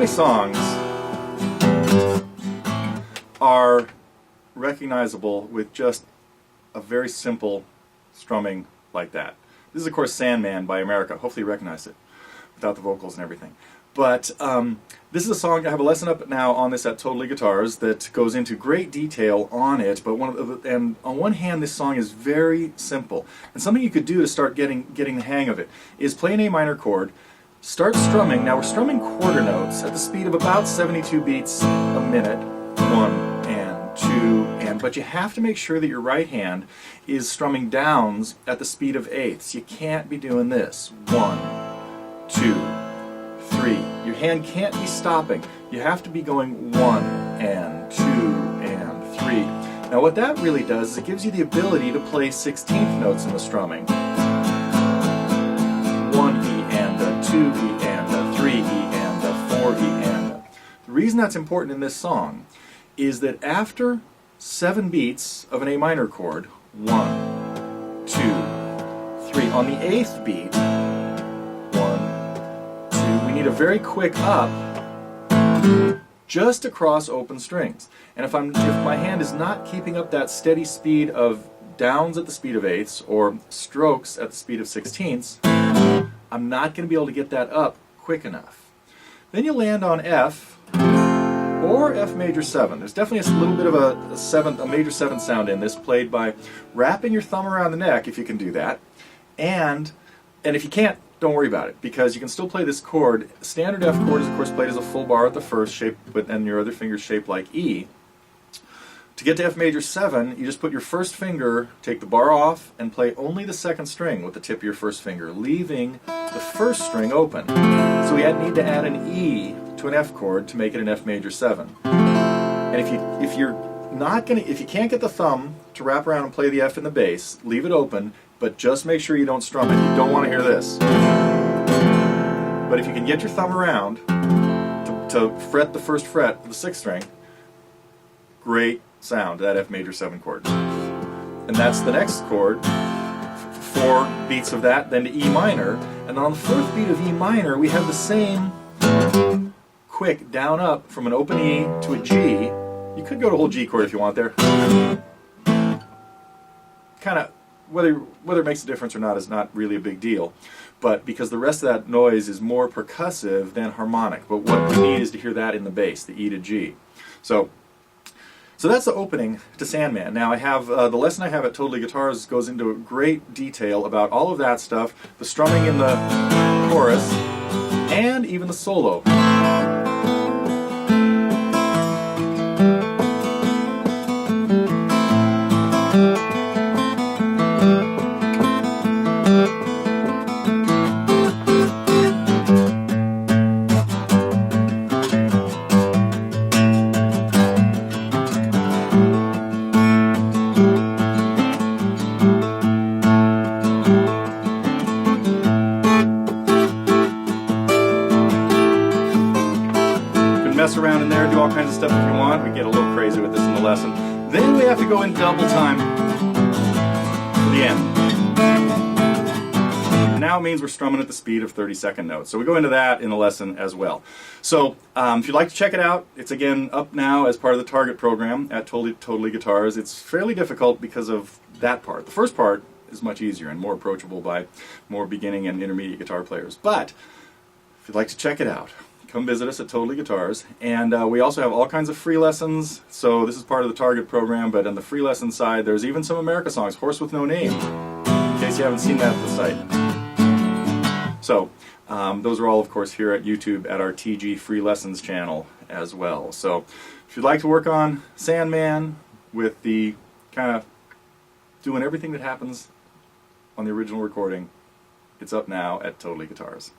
many songs are recognizable with just a very simple strumming like that? This is, of course, Sandman by America. Hopefully you recognize it without the vocals and everything. But this is a song, I have a lesson up now on this at Totally Guitars that goes into great detail on it, but and on one hand this song is very simple. And something you could do to start getting the hang of it is play an A minor chord, start strumming. Now we're strumming quarter notes at the speed of about 72 beats a minute. 1 and 2 and, but you have to make sure that your right hand is strumming downs at the speed of eighths. You can't be doing this. 1, 2, 3. Your hand can't be stopping. You have to be going 1 and 2 and 3. Now what that really does is it gives you the ability to play 16th notes in the strumming. 1 E and a 2 E and a 3 E and a 4 E and a. The reason that's important in this song is that after 7 beats of an A minor chord, 1, 2, 3, on the 8th beat, we need a very quick up just across open strings. And if my hand is not keeping up that steady speed of downs at the speed of eighths or strokes at the speed of sixteenths, I'm not going to be able to get that up quick enough. Then you land on F or F major 7. There's definitely a little bit of a major 7 sound in this, played by wrapping your thumb around the neck if you can do that. And if you can't, don't worry about it, because you can still play this chord. Standard F chord is, of course, played as a full bar at the first, shape, but then your other finger's shaped like E. To get to F major 7, you just put your first finger, take the bar off, and play only the second string with the tip of your first finger, leaving the first string open. So we need to add an E to an F chord to make it an F major 7. And if you can't get the thumb to wrap around and play the F in the bass, leave it open. But just make sure you don't strum it. You don't want to hear this. But if you can get your thumb around to fret the first fret of the 6th string, great sound, that F major 7 chord. And that's the next chord, 4 beats of that, then to E minor. And on the 4th beat of E minor, we have the same quick down up from an open E to a G. You could go to a whole G chord if you want there. Kind of. Whether it makes a difference or not is not really a big deal, but because the rest of that noise is more percussive than harmonic. But what we need is to hear that in the bass, the E to G. So that's the opening to Sandman. Now I have the lesson I have at Totally Guitars goes into great detail about all of that stuff, the strumming in the chorus, and even the solo. Mess around in there, do all kinds of stuff if you want. We get a little crazy with this in the lesson. Then we have to go in double time for the end. Now it means we're strumming at the speed of 30-second notes. So we go into that in the lesson as well. So if you'd like to check it out, it's again up now as part of the Target program at Totally Guitars. It's fairly difficult because of that part. The first part is much easier and more approachable by more beginning and intermediate guitar players. But if you'd like to check it out, come visit us at Totally Guitars. And we also have all kinds of free lessons. So this is part of the Target program, but on the free lesson side, there's even some America songs, Horse with No Name, in case you haven't seen that at the site. So those are all, of course, here at YouTube at our TG Free Lessons channel as well. So if you'd like to work on Sandman with the kind of doing everything that happens on the original recording, it's up now at Totally Guitars.